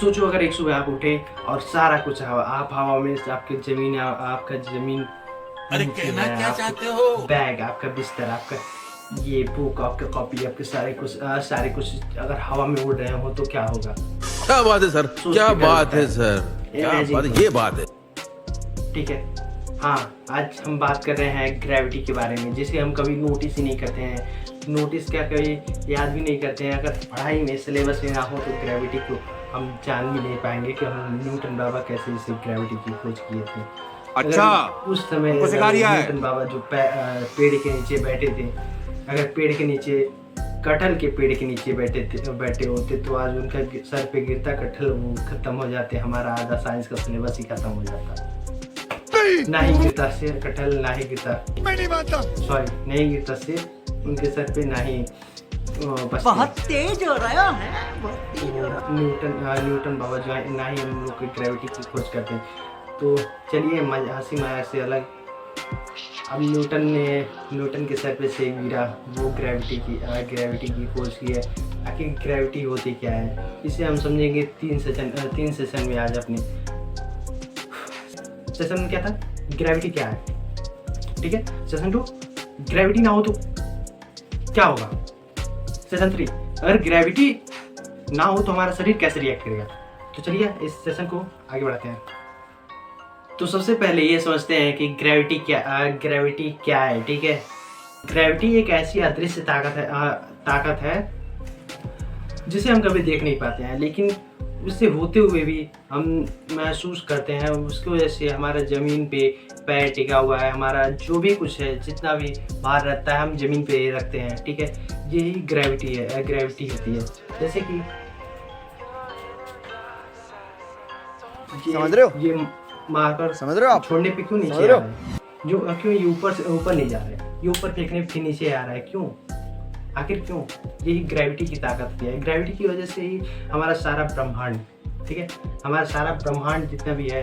सोचो अगर एक सुबह आप उठे और सारा कुछ आप हवा में, आपकी जमीन, आपका जमीन, अरे कहना क्या चाहते हो? बैग, आपका बिस्तर, आपका ये बुक, आपका कॉपी, आपके सारे कुछ अगर हवा में उड़ रहे हो तो क्या होगा? क्या बात है सर, क्या बात है सर, क्या बात है, ये बात है। ठीक है, हाँ, आज हम बात कर रहे हैं ग्रेविटी के बारे में, जिसे हम कभी नोटिस ही नहीं करते हैं। नोटिस क्या, कभी याद भी नहीं करते हैं। अगर पढ़ाई में, सिलेबस में ना हो तो ग्रेविटी को हम जान भी नहीं पाएंगे कि हम न्यूटन बाबा कैसे इसे ग्रेविटी की खोज किए थे। अच्छा, उस समय न्यूटन बाबा जो पेड़ के नीचे बैठे थे, अगर पेड़ के नीचे, कटहल के पेड़ के नीचे बैठे होते तो आज उनका सर पे गिरता कटहल, वो खत्म हो जाते, हमारा आधा साइंस का सिलेबस ही खत्म हो जाता। ना ही गिरता सिर, कटहल ना ही गिरता, मैं नहीं मानता, सॉरी, नहीं गिरता सिर उनके सर पे, ना ही बहुत तेज हो रहा है, बहुत तेज हो रहा है। न्यूटन बाबा जो है, ना ही हम लोग की ग्रेविटी की खोज करते हैं। तो चलिए हंसी मजाक से अलग, अब न्यूटन के सर पे से गिरा वो ग्रेविटी की खोज की है। आखिर ग्रेविटी होती क्या है, इसे हम समझेंगे तीन सेशन में। आज अपने सेशन में क्या था, ग्रेविटी क्या है, ठीक है। सेशन 2, ग्रेविटी ना हो तो क्या होगा। सेशन 3, अगर ग्रेविटी ना हो तो हमारा शरीर कैसे रिएक्ट करेगा। तो चलिए इस सेशन को आगे बढ़ाते हैं। तो सबसे पहले ये समझते हैं कि ग्रेविटी क्या है, ठीक है। ग्रेविटी एक ऐसी अदृश्य ताकत है जिसे हम कभी देख नहीं पाते हैं, लेकिन उससे होते हुए भी हम महसूस करते हैं। उसकी वजह से हमारा ज़मीन पे पैर टिका हुआ है, हमारा जो भी कुछ है, जितना भी बाहर रहता है, हम ज़मीन पे रखते हैं, ठीक है। यही ग्रेविटी होती है। जैसे कि समझ रहे हो, ये मारकर समझ रहे हो आप, छोड़ने पे क्यों नीचे आ रहा है, जो क्यों ये ऊपर नहीं जा रहा है, ये ऊपर फेंकने पे नीचे आ रहा है, क्यों, आखिर क्यों। यही ग्रेविटी की ताकत है। ग्रेविटी की वजह से ही हमारा सारा ब्रह्मांड, ठीक है, हमारा सारा ब्रह्मांड जितना भी है,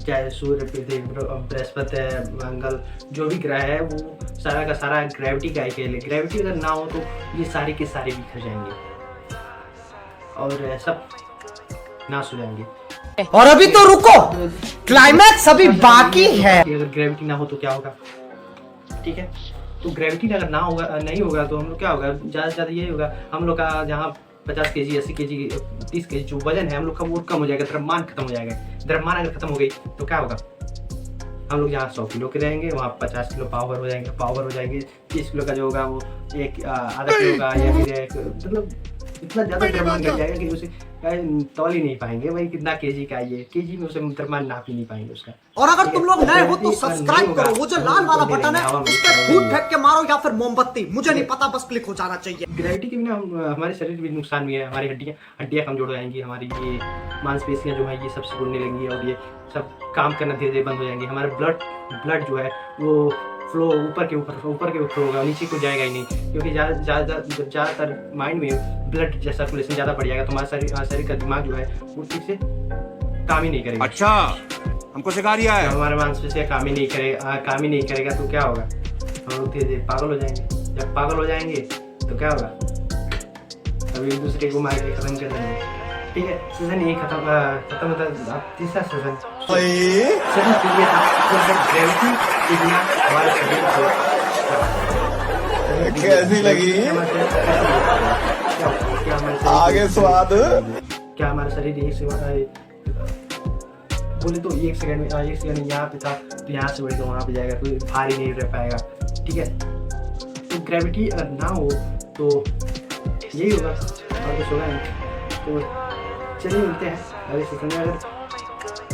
चाहे सूर्य, पृथ्वी, बृहस्पति है, मंगल, जो भी ग्रह है, वो सारा का सारा ग्रेविटी का ही खेल है। ग्रेविटी अगर ना हो तो ये सारे के सारे बिखर जाएंगे और सब नाश हो जाएंगे। और अभी तो रुको, क्लाइमैक्स अभी बाकी है। अगर ग्रेविटी ना हो तो क्या होगा, ठीक है। तो ग्रेविटी अगर नहीं होगा तो हम लोग क्या होगा, ज़्यादा से ज़्यादा ये होगा, हम लोग का जहाँ 50 kg, 80 kg, 30 kg जो वजन है हम लोग का, वो कम हो जाएगा, द्रव्यमान खत्म हो जाएगा। द्रव्यमान अगर खत्म हो गई तो क्या होगा, हम लोग जहाँ 100 किलो के रहेंगे वहाँ 50 किलो पावर हो जाएंगे। 30 किलो का जो होगा वो आधा किलो का, या फिर मतलब इतना ज़्यादा द्रव्यमान घट जाएगा कि उसे तौल ही नहीं पाएंगे भाई, कितना केजी का, ये केजी में उसे द्रव्यमान नाप ही नहीं पाएंगे उसका। और अगर तुम लोग नए हो तो सब्सक्राइब करो, वो जो लाल वाला बटन है उस पर फूट फेंक के मारो या फिर मोमबत्ती, मुझे नहीं पता, बस क्लिक हो जाना चाहिए। ग्रेविटी के बिना हमारे शरीर में नुकसान भी है। हमारी हड्डियाँ कमजोर हो जाएंगी, हमारी ये मांसपेशियाँ जो है ये सब सिकुड़ने लगेंगी और ये सब काम करना धीरे धीरे बंद हो जाएंगी। हमारा ब्लड जो है वो फ्लो ऊपर के ऊपर फ्लो होगा, नीचे को जाएगा ही नहीं, क्योंकि ज़्यादातर माइंड में ब्लड सर्कुलेशन ज़्यादा बढ़ जाएगा तो हमारा शरीर का दिमाग जो है वो ठीक से काम ही नहीं करेगा। अच्छा, हमको सिखा रिया है। हमारा मांसपेशियाँ काम ही नहीं करेगा तो क्या होगा, हम लोग धीरे धीरे पागल हो जाएंगे। जब पागल हो जाएंगे तो क्या होगा, तब एक दूसरे को मार के खत्म कर देंगे, ठीक है। सीजन यही खत्म होता है। तीसरा सीजन ये था, ग्रेविटी के बिना हमारे शरीर को कैसी लगी आगे स्वाद, क्या हमारा शरीर एक सेकंड बोले तो एक सेकंड में यहाँ पे था तो यहाँ से बढ़ के वहाँ पे जाएगा, कोई भारी नहीं रह पाएगा, ठीक है। तो ग्रेविटी अगर ना हो तो यही होगा और कुछ होगा नहीं। तो चलिए मिलते हैं अगले सेकंड में।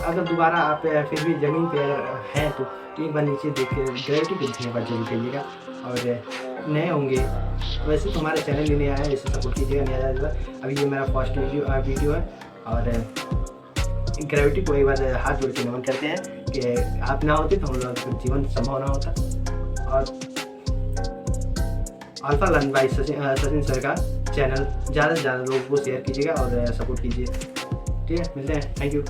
अगर दोबारा आप फिर भी ज़मीन पे अगर हैं तो एक बार नीचे देख के ग्रेविटी को देखने पर जरूर करिएगा। और नए होंगे वैसे तो हमारे चैनल ही नहीं आया है, इसे सपोर्ट कीजिएगा, नहीं आया जाएगा। अभी ये मेरा फर्स्ट वीडियो है और ग्रेविटी को एक बार हाथ जोड़ के नमन करते हैं कि आप ना होते तो हम लोग का जीवन संभव ना होता। और alpha learn by Sachin sir का चैनल ज़्यादा से ज़्यादा लोगों को शेयर कीजिएगा और सपोर्ट कीजिए, ठीक है। मिलते हैं, थैंक यू।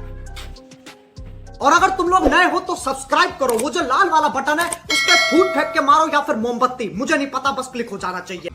और अगर तुम लोग नए हो तो सब्सक्राइब करो, वो जो लाल वाला बटन है उस पर फूट फेंक के मारो या फिर मोमबत्ती, मुझे नहीं पता, बस क्लिक हो जाना चाहिए।